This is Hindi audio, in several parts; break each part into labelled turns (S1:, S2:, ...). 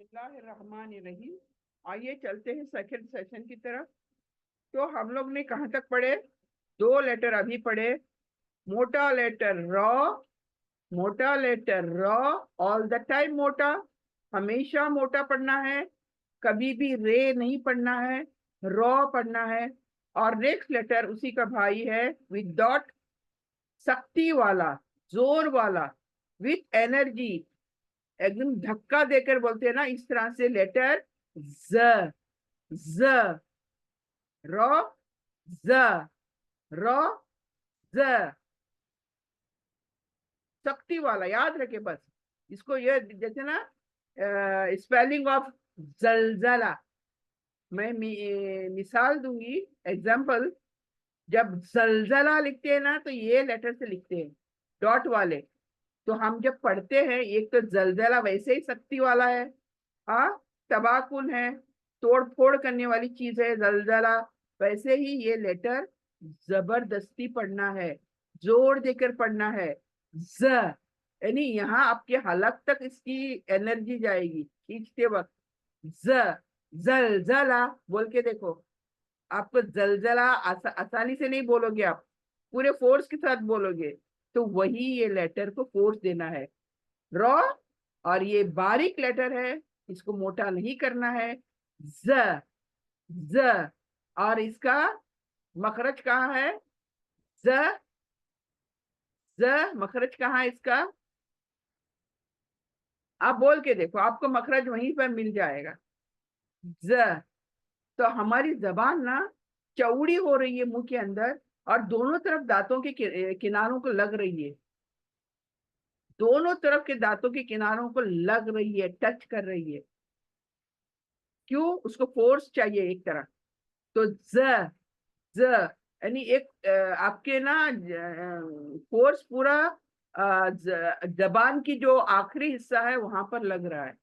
S1: बिस्मिल्लाहिर्रहमानिर्रहीम। आइए चलते हैं सेकंड सेशन की तरफ। तो हम लोग ने कहाँ तक पढ़े? दो लेटर अभी पढ़े। मोटा लेटर रॉ, मोटा लेटर रॉ, ऑल द टाइम मोटा, हमेशा मोटा पढ़ना है, कभी भी रे नहीं पढ़ना है, रॉ पढ़ना है। और नेक्स्ट लेटर उसी का भाई है विद डॉट, सख्ती वाला, जोर वाला, विथ एनर्जी, एकदम धक्का देकर बोलते हैं ना, इस तरह से लेटर ज, ज, रॉ, ज, रॉ, ज, सख्ती वाला याद रखे बस इसको। ये जैसे ना स्पेलिंग ऑफ जलजला, मैं मिसाल दूंगी, एग्जाम्पल। जब जलजला लिखते हैं ना तो ये लेटर से लिखते हैं, डॉट वाले। तो हम जब पढ़ते हैं, एक तो जलजला वैसे ही सख्ती वाला है, हाँ, तबाकुन है, तोड़ फोड़ करने वाली चीज है जलजला। वैसे ही ये लेटर जबरदस्ती पढ़ना है, जोर देकर पढ़ना है। ज, यानी यहाँ आपके हलक तक इसकी एनर्जी जाएगी खींचते वक्त। ज, जलजला बोल के देखो। आपको जलजला आसानी से नहीं बोलोगे आप, पूरे फोर्स के साथ बोलोगे। तो वही ये लेटर को फोर्स देना है, रॉ। और ये बारीक लेटर है, इसको मोटा नहीं करना है। ज, ज। और इसका मखरज कहाँ है? ज, ज मखरज कहाँ है इसका? आप बोल के देखो, आपको मखरज वहीं पर मिल जाएगा। ज। तो हमारी जबान ना चौड़ी हो रही है मुंह के अंदर, और दोनों तरफ दांतों के किनारों को लग रही है, दोनों तरफ के दांतों के किनारों को लग रही है, टच कर रही है। क्यों? उसको फोर्स चाहिए एक तरह। तो ज, ज, यानी एक आपके ना फोर्स पूरा जबान की जो आखिरी हिस्सा है वहां पर लग रहा है।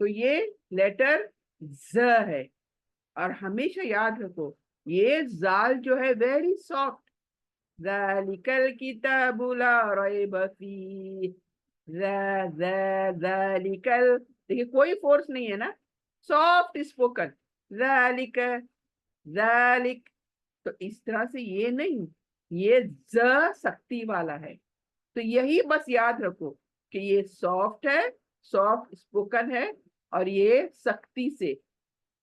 S1: तो ये लेटर ज है। और हमेशा याद रखो, ये जाल जो है वेरी सॉफ्ट। ज़ालिकल किताबु ला रैब फीह, ज़ालिकल, देखिए कोई फोर्स नहीं है ना, सॉफ्ट स्पोकन। ज़ालिक, ज़ालिक। तो इस तरह से ये नहीं, ये ज सख्ती वाला है। तो यही बस याद रखो कि ये सॉफ्ट है, सॉफ्ट स्पोकन है, और ये सख्ती से।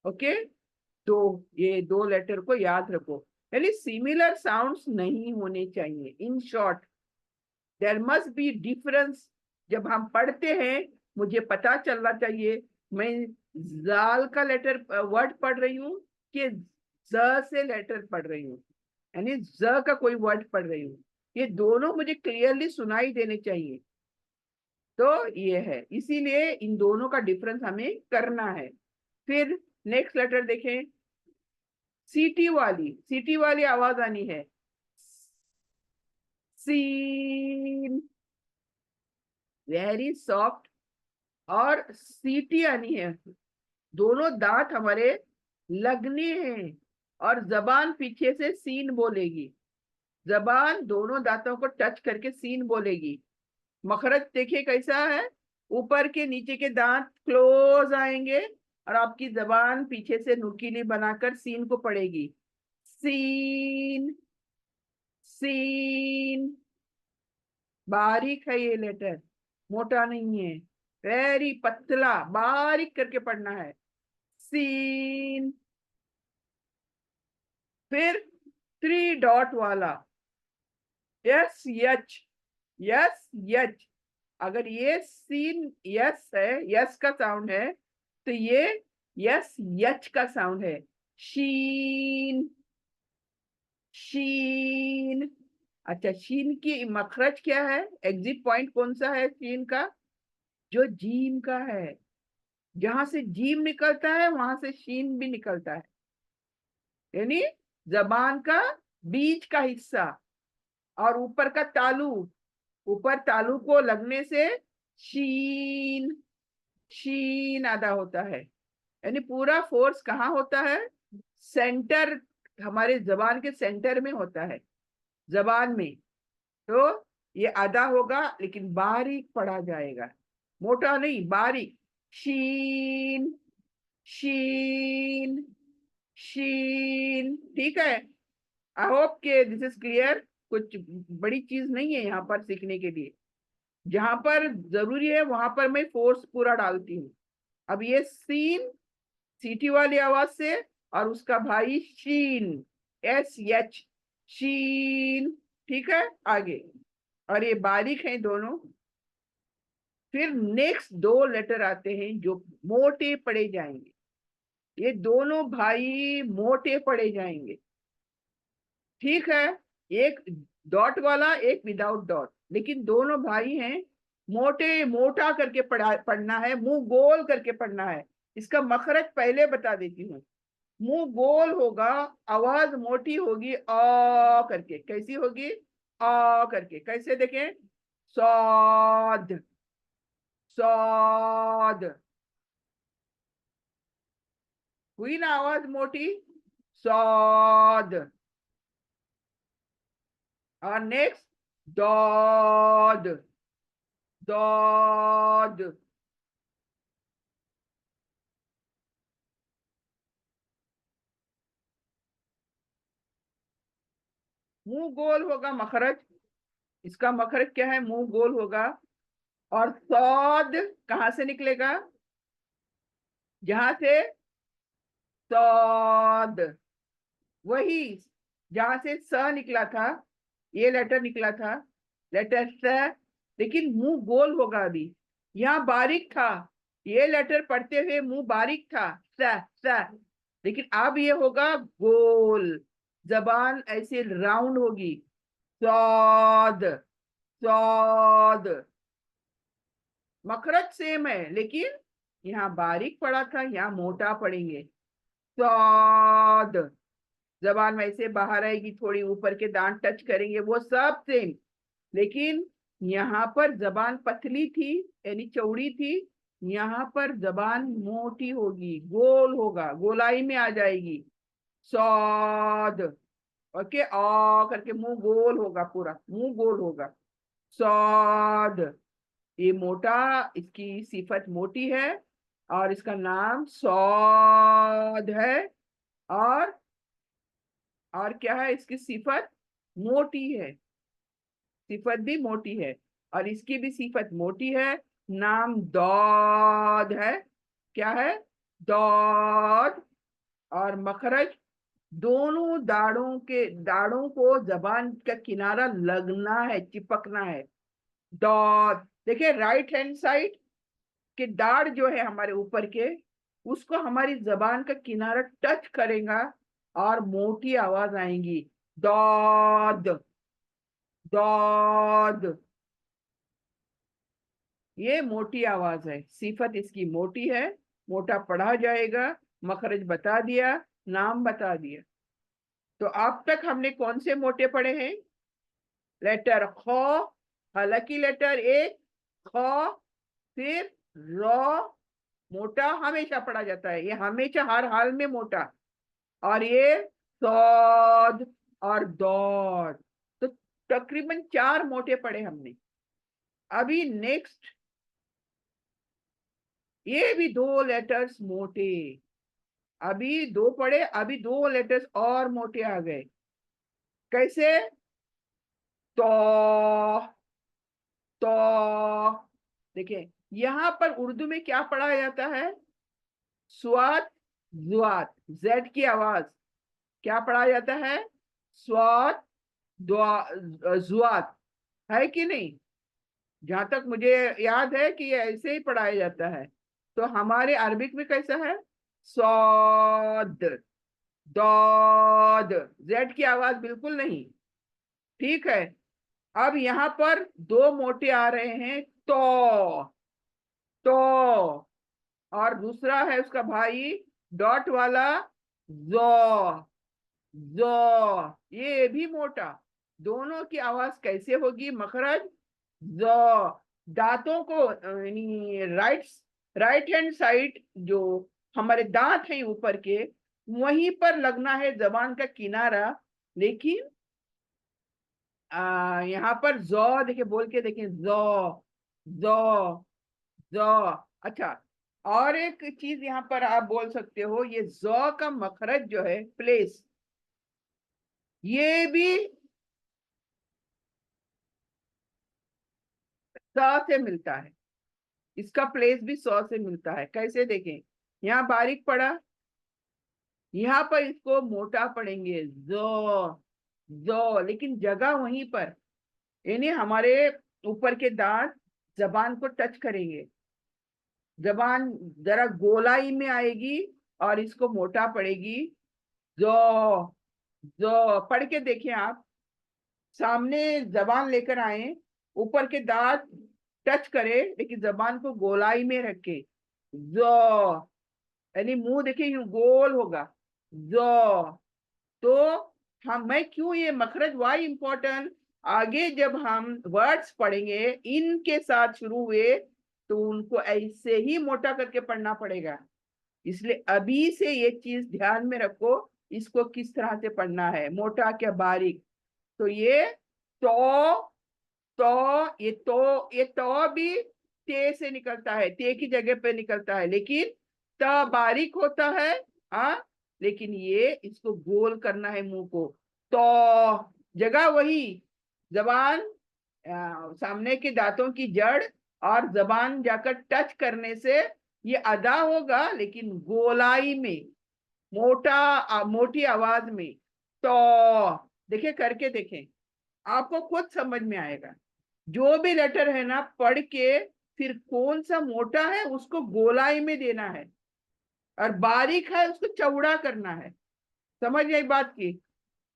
S1: ओके। तो ये दो लेटर को याद रखो, यानी सिमिलर साउंड्स नहीं होने चाहिए। In short, there must be difference. जब हम पढ़ते हैं, मुझे पता चलना चाहिए मैं जाल का लेटर वर्ड पढ़ रही हूँ कि ज से लेटर पढ़ रही हूँ, यानी ज का कोई वर्ड पढ़ रही हूँ। ये दोनों मुझे क्लियरली सुनाई देने चाहिए। तो ये है, इसीलिए इन दोनों का डिफरेंस हमें करना है। फिर नेक्स्ट लेटर देखें, सीटी वाली, सीटी वाली आवाज आनी है। सीन, वेरी सॉफ्ट। और सीटी आनी है, दोनों दांत हमारे लगने हैं, और जबान पीछे से सीन बोलेगी। जबान दोनों दांतों को टच करके सीन बोलेगी। मखरज देखिए कैसा है, ऊपर के नीचे के दांत क्लोज आएंगे, और आपकी जबान पीछे से नुकीली बनाकर सीन को पड़ेगी। सीन, सीन। बारीक है ये लेटर, मोटा नहीं है, वेरी पतला, बारीक करके पढ़ना है। सीन। फिर थ्री डॉट वाला, यस यच, यस यच। अगर ये सीन यस है, यस का साउंड है, तो ये यस यच का साउंड है। शीन, शीन। अच्छा, शीन की मखरज क्या है? एग्जिट पॉइंट कौन सा है शीन का? जो जीम का है। जहां से जीम निकलता है वहां से शीन भी निकलता है, यानी जबान का बीच का हिस्सा, और ऊपर का तालू, ऊपर तालू को लगने से शीन, शीन अदा होता है। यानी पूरा फोर्स कहाँ होता है? सेंटर, हमारे जबान के सेंटर में होता है, जबान में। तो ये अदा होगा, लेकिन बारीक पढ़ा जाएगा। मोटा नहीं, बारीक। शीन, शीन, शीन। ठीक है। आई होप के दिस इज क्लियर। कुछ बड़ी चीज नहीं है यहाँ पर सीखने के लिए। जहां पर जरूरी है वहां पर मैं फोर्स पूरा डालती हूँ। अब ये सीन सीटी वाली आवाज से, और उसका भाई शीन, एस एच, शीन। ठीक है, आगे। और ये बारीक है दोनों। फिर नेक्स्ट दो लेटर आते हैं जो मोटे पड़े जाएंगे। ये दोनों भाई मोटे पड़े जाएंगे। ठीक है। एक डॉट वाला, एक विदाउट डॉट, लेकिन दोनों भाई हैं। मोटे, मोटा करके पढ़ना है, मुंह गोल करके पढ़ना है। इसका मखरज पहले बता देती हूँ। मुंह गोल होगा, आवाज मोटी होगी, आ करके। कैसी होगी? आ करके। कैसे देखें? सौद, सौद। हुई ना आवाज मोटी? सौद। और नेक्स्ट, दौद, दौद। मुंह गोल होगा मखरज। इसका मखरज क्या है? मुंह गोल होगा। और सौद कहां से निकलेगा? जहां से सौद, वही जहां से स निकला था, ये लेटर निकला था, लेटर स। लेकिन मुंह गोल होगा अभी। यहाँ बारीक था, ये लेटर पढ़ते हुए मुंह बारीक था, स, स। लेकिन अब ये होगा गोल। जबान ऐसे राउंड होगी। सौद, सौद। मखरज सेम है, लेकिन यहाँ बारीक पड़ा था, यहाँ मोटा पड़ेंगे। सौद। जबान में ऐसे बाहर आएगी, थोड़ी ऊपर के दांत टच करेंगे, वो सब सेम। लेकिन यहाँ पर जबान पतली थी, यानी चौड़ी थी। यहाँ पर जबान मोटी होगी, गोल होगा, गोलाई में आ जाएगी। सौद। ओके, आ करके मुंह गोल होगा, पूरा मुंह गोल होगा। सौद। ये मोटा, इसकी सिफत मोटी है, और इसका नाम सौद है। और और क्या है इसकी सिफत? मोटी है। सिफत भी मोटी है, और इसकी भी सिफत मोटी है। नाम दौद है। क्या है? दौद। और मखरज, दोनों दाढ़ों को जबान का किनारा लगना है, चिपकना है। दौद। देखिए, राइट हैंड साइड के दाढ़ जो है हमारे ऊपर के, उसको हमारी जबान का किनारा टच करेगा, और मोटी आवाज आएगी। दौद, दौद। ये मोटी आवाज है, सिफत इसकी मोटी है। मोटा पढ़ा जाएगा। मखरज बता दिया, नाम बता दिया। तो अब तक हमने कौन से मोटे पढ़े हैं? लेटर ख, हालांकि लेटर एक, ख। फिर र, मोटा हमेशा पढ़ा जाता है, ये हमेशा हर हाल में मोटा। और ये सौद और दौड़। तो तकरीबन चार मोटे पढ़े हमने। अभी नेक्स्ट, ये भी दो लेटर्स मोटे। अभी दो पढ़े, अभी दो लेटर्स और मोटे आ गए। कैसे? तो, तो। देखिए, यहां पर उर्दू में क्या पढ़ा जाता है? स्वात, जुआत, जेड की आवाज। क्या पढ़ा जाता है? स्वात, जुआत। है कि नहीं? जहां तक मुझे याद है कि ये ऐसे ही पढ़ाया जाता है। तो हमारे अरबिक में कैसा है? सौद, दौद। जेड की आवाज बिल्कुल नहीं। ठीक है। अब यहाँ पर दो मोटे आ रहे हैं, तो। और दूसरा है उसका भाई, डॉट वाला, जो, जो। ये भी मोटा। दोनों की आवाज कैसे होगी? मखरज जो। दांतों को, यानी राइट हैंड साइड जो हमारे दांत हैं ऊपर के, वहीं पर लगना है जबान का किनारा। लेकिन यहाँ पर जो देखिए, बोल के देखें, जो, जो, जॉ। अच्छा, और एक चीज यहाँ पर आप बोल सकते हो, ये जॉ का मखरज जो है, प्लेस, ये भी स से मिलता है। इसका प्लेस भी सौ से मिलता है। कैसे देखें, यहाँ बारीक पड़ा, यहाँ पर इसको मोटा पढ़ेंगे जो, लेकिन जगह वहीं पर, यानी हमारे ऊपर के दांत जबान को टच करेंगे, जबान जरा गोलाई में आएगी और इसको मोटा पड़ेगी। जो, पढ़ के देखें आप, सामने जबान लेकर आए, ऊपर के दांत टच करे, लेकिन जबान को गोलाई में रखे। जो, यानी मुंह देखिए यूं गोल होगा। जो, तो हम, मैं क्यों ये मखरज वाई इंपॉर्टेंट, आगे जब हम वर्ड्स पढ़ेंगे इनके साथ शुरू हुए, तो उनको ऐसे ही मोटा करके पढ़ना पड़ेगा। इसलिए अभी से ये चीज ध्यान में रखो, इसको किस तरह से पढ़ना है, मोटा क्या बारीक। तो ये तो, ये तो भी ते से निकलता है, ते की जगह पे निकलता है, लेकिन त बारीक होता है। हाँ, लेकिन ये इसको गोल करना है मुंह को। तो जगह वही, जबान सामने के दांतों की जड़, और जबान जाकर टच करने से ये अदा होगा, लेकिन गोलाई में, मोटी आवाज में। तो देखिए, करके देखें, आपको खुद समझ में आएगा। जो भी लेटर है ना, पढ़ के फिर कौन सा मोटा है उसको गोलाई में देना है, और बारीक है उसको चौड़ा करना है। समझ गई बात की?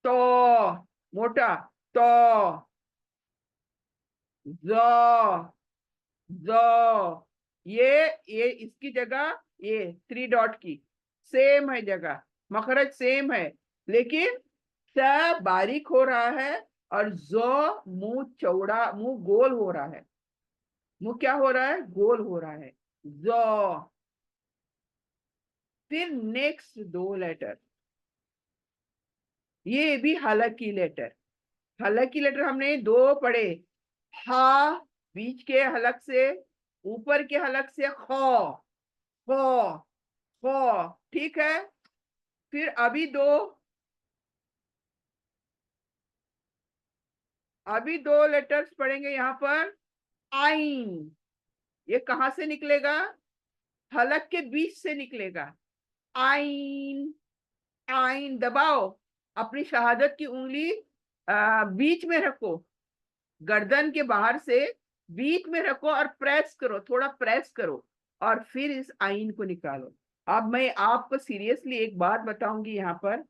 S1: तो मोटा, तो ज, ये इसकी जगह, ये थ्री डॉट की सेम है जगह, मखरज सेम है, लेकिन स बारीक हो रहा है, और जो मुंह चौड़ा, मुंह गोल हो रहा है। मुंह क्या हो रहा है? गोल हो रहा है। जो, फिर नेक्स्ट दो लेटर, ये भी हलक की लेटर। हलक की लेटर हमने दो पढ़े, हा, बीच के हलक से, ऊपर के हलक से खो, खो, खो, ठीक है। फिर अभी दो लेटर्स पढ़ेंगे यहाँ पर। आइन, ये कहां से निकलेगा? हलक के बीच से निकलेगा। आइन, आइन दबाओ, अपनी शहादत की उंगली बीच में रखो, गर्दन के बाहर से बीच में रखो, और प्रेस करो, थोड़ा प्रेस करो, और फिर इस आइन को निकालो। अब मैं आपको सीरियसली एक बात बताऊंगी यहाँ पर,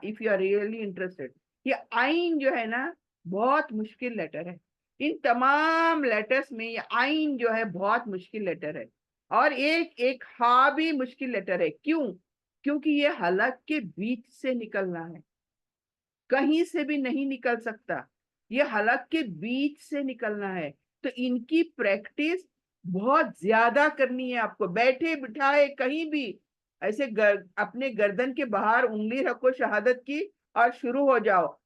S1: if you are really interested. ये आइन जो है ना, बहुत मुश्किल लेटर है। इन तमाम लेटर्स में ये आइन जो है बहुत मुश्किल लेटर है, और एक एक हा भी मुश्किल लेटर है। क्यों? क्योंकि ये हलक के बीच से निकलना है, कहीं से भी नहीं निकल सकता, ये हलक के बीच से निकलना है। तो इनकी प्रैक्टिस बहुत ज्यादा करनी है आपको, बैठे बिठाए कहीं भी, ऐसे अपने गर्दन के बाहर उंगली रखो शहादत की, और शुरू हो जाओ।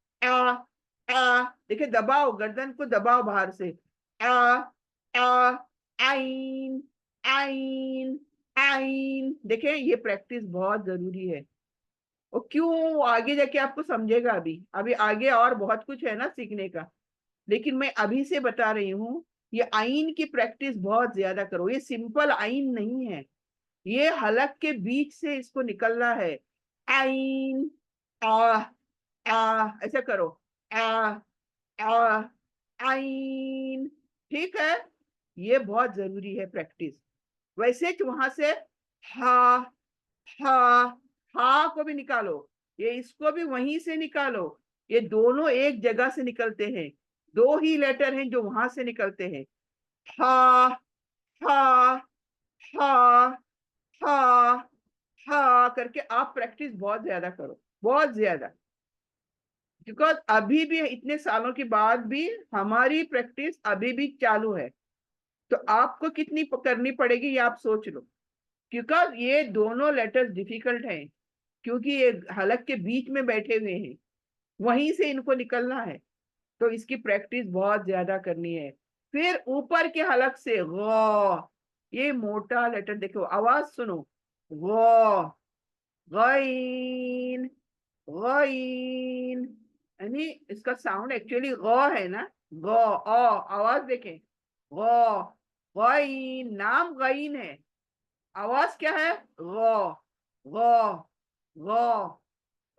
S1: आ, देखिए, दबाओ, गर्दन को दबाओ बाहर से। आ, आ, आइन, आइन, आइन। देखें, ये प्रैक्टिस बहुत जरूरी है। और क्यों, आगे जाके आपको समझेगा। अभी अभी आगे और बहुत कुछ है ना सीखने का, लेकिन मैं अभी से बता रही हूँ, ये आइन की प्रैक्टिस बहुत ज्यादा करो। ये सिंपल आइन नहीं है, ये हलक के बीच से इसको निकलना है। आइन, आ, ऐसा करो। आ, आ, आइन, ठीक है। ये बहुत जरूरी है प्रैक्टिस। वैसे वहां से हा, हा, हा को भी निकालो, ये इसको भी वहीं से निकालो। ये दोनों एक जगह से निकलते हैं, दो ही लेटर हैं जो वहां से निकलते हैं। हा, हा, हा, हा, हा करके आप प्रैक्टिस बहुत ज्यादा करो, बहुत ज्यादा। बिकॉज अभी भी, इतने सालों के बाद भी हमारी प्रैक्टिस अभी भी चालू है। तो आपको कितनी करनी पड़ेगी ये आप सोच लो, क्योंकि ये दोनों लेटर्स डिफिकल्ट हैं, क्योंकि ये हलक के बीच में बैठे हुए हैं, वहीं से इनको निकलना है। तो इसकी प्रैक्टिस बहुत ज्यादा करनी है। फिर ऊपर के हलक से गौ, ये मोटा लेटर देखो, आवाज सुनो, गौ, गईन, गईन, यानी इसका साउंड एक्चुअली गौ है ना, गौ, आवाज देखें, गौ, गईन, नाम गईन है, आवाज क्या है, गौ, गौ, गौ।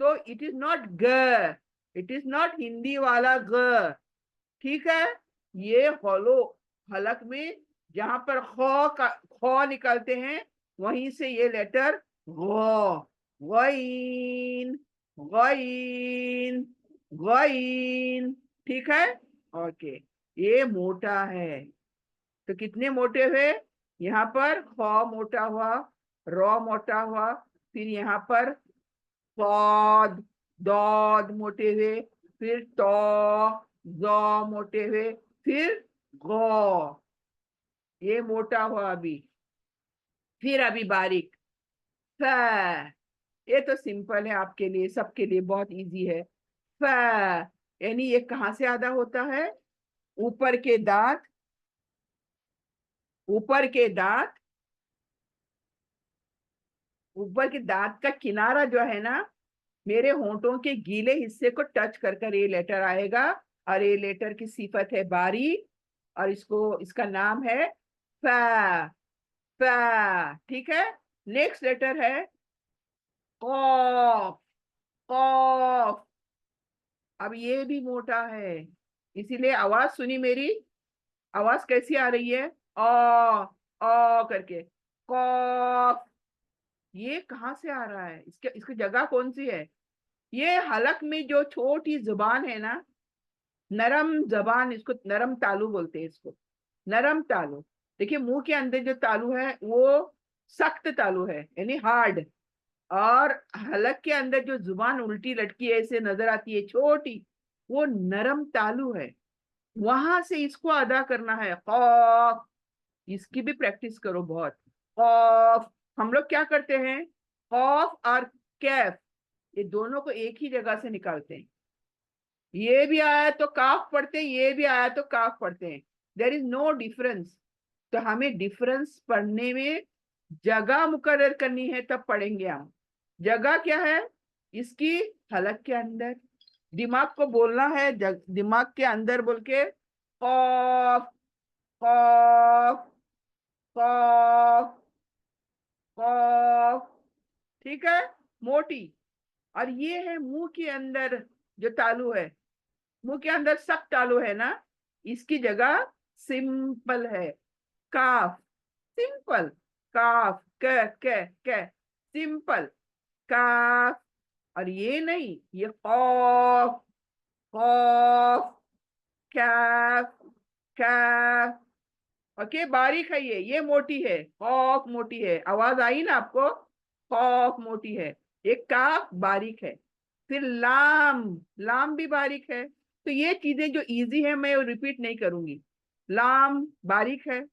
S1: तो इट इज नॉट ग, इट इज नॉट हिंदी वाला ग, ठीक है। ये हॉलो हलक में जहां पर खो निकलते हैं, वहीं से ये लेटर गो, गोइन, गोइन, गोइन, ठीक है। ओके, ये मोटा है। तो कितने मोटे हुए, यहाँ पर ख मोटा हुआ, रॉ मोटा हुआ, फिर यहाँ पर पौद, दौद मोटे हुए, फिर तो, जौ मोटे हुए, फिर गौ, ये मोटा हुआ अभी, फिर अभी बारीक, फ, ये तो सिंपल है आपके लिए, सबके लिए बहुत इजी है। फ, यानी ये कहाँ से आधा होता है, ऊपर के दांत, ऊपर के दांत, ऊपर के दांत का किनारा जो है ना, मेरे होंठों के गीले हिस्से को टच कर कर ये लेटर आएगा, और ये लेटर की सिफत है बारीक, और इसको, इसका नाम है फ, फ, ठीक है। नेक्स्ट लेटर है कॉफ, कॉफ। अब ये भी मोटा है, इसीलिए आवाज सुनी मेरी, आवाज कैसी आ रही है, ओ करके, कॉफ। ये कहाँ से आ रहा है, इसके इसकी जगह कौन सी है, ये हलक में जो छोटी जुबान है ना, नरम जबान, इसको नरम तालू बोलते हैं, इसको नरम तालू। देखिए मुंह के अंदर जो तालू है वो सख्त तालू है, यानी हार्ड, और हलक के अंदर जो जुबान उल्टी लटकी ऐसे नजर आती है छोटी, वो नरम तालू है, वहां से इसको अदा करना है, खौफ। इसकी भी प्रैक्टिस करो बहुत, खौफ। हम लोग क्या करते हैं, खौफ और कैफ, ये दोनों को एक ही जगह से निकालते हैं, ये भी आया तो काफ पढ़ते हैं, ये भी आया तो काफ पढ़ते हैं, देर इज नो डिफरेंस। तो हमें डिफरेंस पढ़ने में जगह मुकर्रर करनी है, तब पढ़ेंगे हम। जगह क्या है इसकी, हलक के अंदर, दिमाग को बोलना है, दिमाग के अंदर बोल के, कॉफ, कॉफ, कॉफ, कॉफ, ठीक है, मोटी। और ये है मुंह के अंदर जो तालू है, मुंह के अंदर सख्त तालू है ना, इसकी जगह सिंपल है, काफ, सिंपल, काफ, क सिंपल, काफ। और ये नहीं, ये खौफ, खौफ, कैफ, कैफ। ओके, बारीक है ये मोटी है, खौफ मोटी है, आवाज आई ना आपको, खौफ मोटी है, एक काफ बारीक है। फिर लाम, लाम भी बारीक है। तो ये चीजें जो इजी है मैं रिपीट नहीं करूंगी, लाम बारीक है।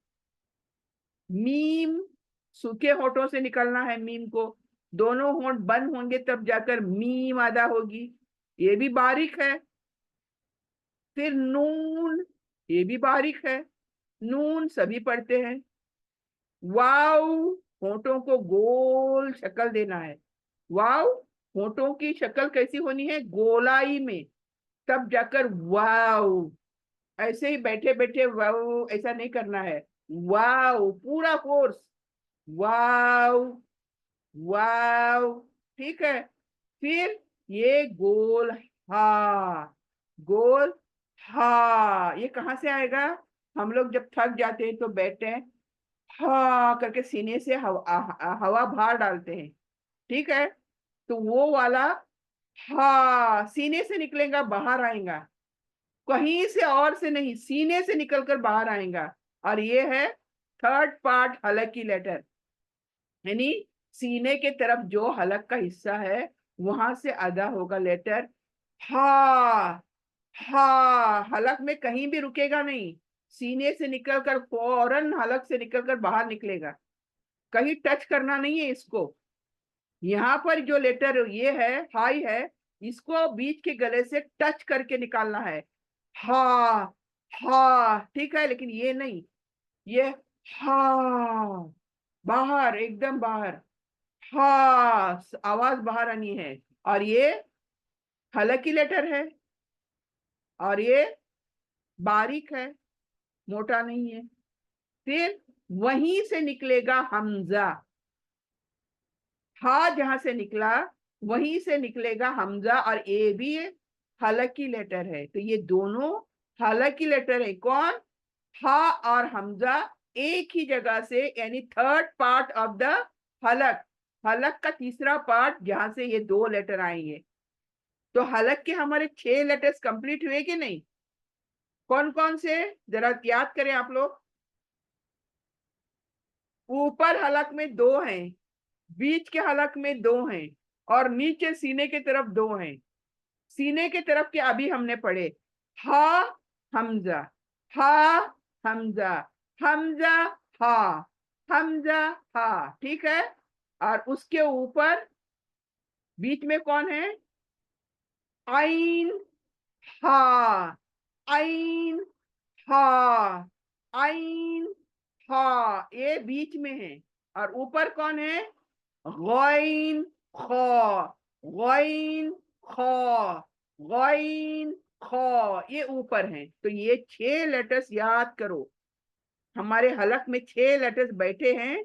S1: मीम, सूखे होठों से निकलना है मीम को, दोनों होंठ बंद होंगे तब जाकर मीम अदा होगी, ये भी बारीक है। फिर नून, ये भी बारीक है, नून सभी पढ़ते हैं। वाव, होठों को गोल शक्ल देना है, वाव, होठों की शक्ल कैसी होनी है, गोलाई में, तब जाकर वाव। ऐसे ही बैठे बैठे वाव ऐसा नहीं करना है, वाव पूरा कोर्स, वाव, वाव, ठीक है। फिर ये गोल, हा, गोल, हा, ये कहाँ से आएगा, हम लोग जब थक जाते हैं तो बैठते हैं, हा करके सीने से हवा बाहर डालते हैं, ठीक है। तो वो वाला हा सीने से निकलेगा, बाहर आएगा, कहीं से और से नहीं, सीने से निकलकर बाहर आएगा। और ये है थर्ड पार्ट हलक की लेटर, यानी सीने के तरफ जो हलक का हिस्सा है वहां से अदा होगा लेटर हा। हा हलक में कहीं भी रुकेगा नहीं, सीने से निकलकर फौरन हलक से निकलकर बाहर निकलेगा, कहीं टच करना नहीं है इसको। यहाँ पर जो लेटर ये है, हाई है, इसको बीच के गले से टच करके निकालना है, हा, हा, ठीक है। लेकिन ये नहीं, ये हा, बाहर, एकदम बाहर। हा, आवाज बाहर आनी है। और ये हलकी लेटर है, और ये बारीक है, मोटा नहीं है। फिर वहीं से निकलेगा हमजा। हा जहां से निकला वहीं से निकलेगा हमजा, और ए भी हालांकि लेटर है, तो ये दोनों हालांकि लेटर है। कौन? हा और हमजा एक ही जगह से, यानी थर्ड पार्ट ऑफ द हलक। हलक का तीसरा पार्ट जहां से ये दो लेटर आएंगे। तो हलक के हमारे 6 लेटर्स कंप्लीट हुए कि नहीं? कौन कौन से, जरा याद करें आप लोग। ऊपर हलक में 2 हैं, बीच के हलक में 2 हैं, और नीचे सीने की तरफ 2 हैं। सीने की तरफ के अभी हमने पढ़े, हा हमजा, हा हमजा, हमजा हा, हमजा हा, ठीक है। और उसके ऊपर बीच में कौन है? आइन हा, आइन हा, आइन हा, ये बीच में है। और ऊपर कौन है? गॉइन खौ, गॉइन खौ, गॉइन खौ, ये ऊपर है। तो ये 6 लेटर्स याद करो। हमारे हलक में 6 लेटर्स बैठे हैं,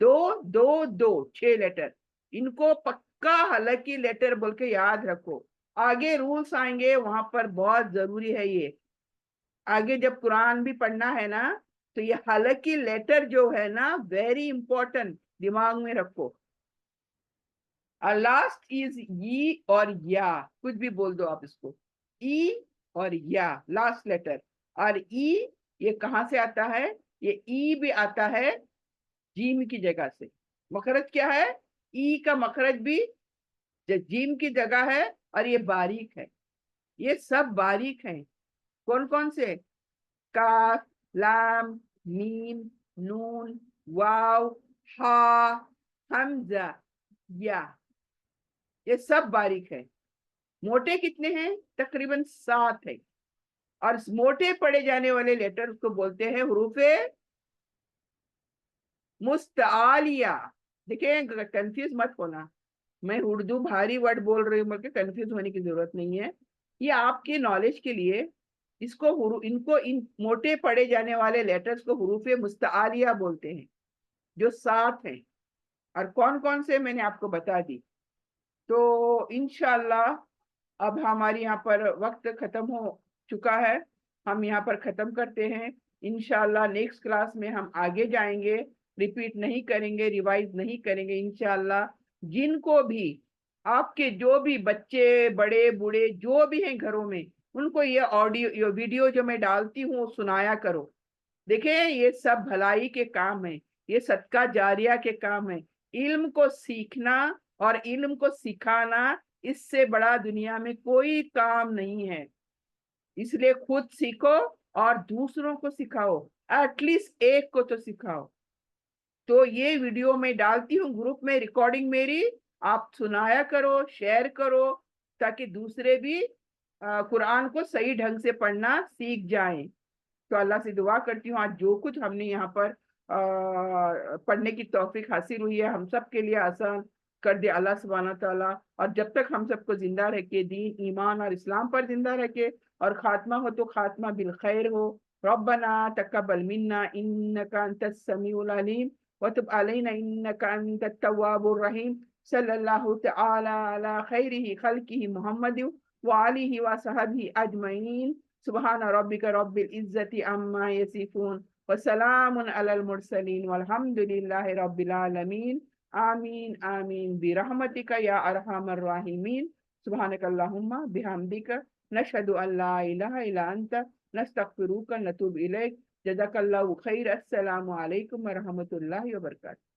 S1: 2 2 2, 6 लेटर। इनको पक्का हलक की लेटर बोल के याद रखो। आगे रूल्स आएंगे, वहां पर बहुत जरूरी है ये। आगे जब कुरान भी पढ़ना है ना, तो ये हलक की लेटर जो है ना, वेरी इंपॉर्टेंट, दिमाग में रखो। और लास्ट इज ई और या, कुछ भी बोल दो आप इसको, ई और या, लास्ट लेटर। और ई, ये कहां से आता है? ये ई भी आता है जीम की जगह से। मखरज क्या है? ई का मखरज भी जीम की जगह है, और ये बारीक है। ये सब बारीक हैं। कौन कौन से? काफ, लाम, मीम, नून, वाव, हा, हमजा, या, ये सब बारीक है। मोटे कितने हैं? तकरीबन 7 है। और मोटे पढ़े जाने वाले लेटर को बोलते हैं हुरूफे मुस्तालिया। देखिए, कंफ्यूज मत होना, मैं उर्दू भारी वर्ड बोल रही हूँ, बल्कि कंफ्यूज होने की जरूरत नहीं है। ये आपके नॉलेज के लिए, इनको इन मोटे पढ़े जाने वाले लेटर्स को हुरूफे मुस्तालिया बोलते हैं, जो 7 हैं। और कौन कौन से मैंने आपको बता दी। तो इंशाल्लाह अब हमारी यहाँ पर वक्त खत्म हो चुका है, हम यहाँ पर खत्म करते हैं। इंशाल्लाह नेक्स्ट क्लास में हम आगे जाएंगे, रिपीट नहीं करेंगे, रिवाइज नहीं करेंगे इंशाल्लाह। जिनको भी, आपके जो भी बच्चे बड़े बूढ़े जो भी हैं घरों में, उनको ये ऑडियो, ये वीडियो जो मैं डालती हूँ वो सुनाया करो। देखें, ये सब भलाई के काम है, ये सदका जारिया के काम है। इल्म को सीखना और इल्म को सिखाना, इससे बड़ा दुनिया में कोई काम नहीं है। इसलिए खुद सीखो और दूसरों को सिखाओ, एटलीस्ट एक को तो सिखाओ। तो ये वीडियो मैं डालती हूँ ग्रुप में, रिकॉर्डिंग मेरी, आप सुनाया करो, शेयर करो, ताकि दूसरे भी कुरान को सही ढंग से पढ़ना सीख जाएं। तो अल्लाह से दुआ करती हूँ, आज जो कुछ हमने यहाँ पर पढ़ने की तौफीक हासिल हुई है, हम सब के लिए आसान कर दे अल्लाह सुब्हाना ताला। और जब तक हम सबको जिंदा रखे, दीन ईमान और इस्लाम पर जिंदा रखे, और खात्मा हो तो खात्मा बिल खैर हो। रब्बना तकब्बल मिन्ना इन्नका अंतस समीउल अलीम व तुब अलैना इन्नका अंतत तव्वाबुर रहीम। सल्लल्लाहु तआला अला खैरिही खल्किही मुहम्मद व आलिहि व सहबिही अजमईन। सुबहान रब्बिका रब्बिल इज्जति अम्मा यसिफून व सलामुन अलल मुरसलीन वल्हम्दुलिल्लाहि रब्बिल आलमीन। आमीन आमीन बिरहमतिका या अरहमर राहिमीन। सुब्हानकल्लाहुम्मा बिहम्दिका नशहदु अल्ला इलाहा इल्ला अंता नस्तगफिरुका व नतूबु इलैक। जज़ाकल्लाहु खैर। अस्सलामु अलैकुम व रहमतुल्लाहि व बरकातहू।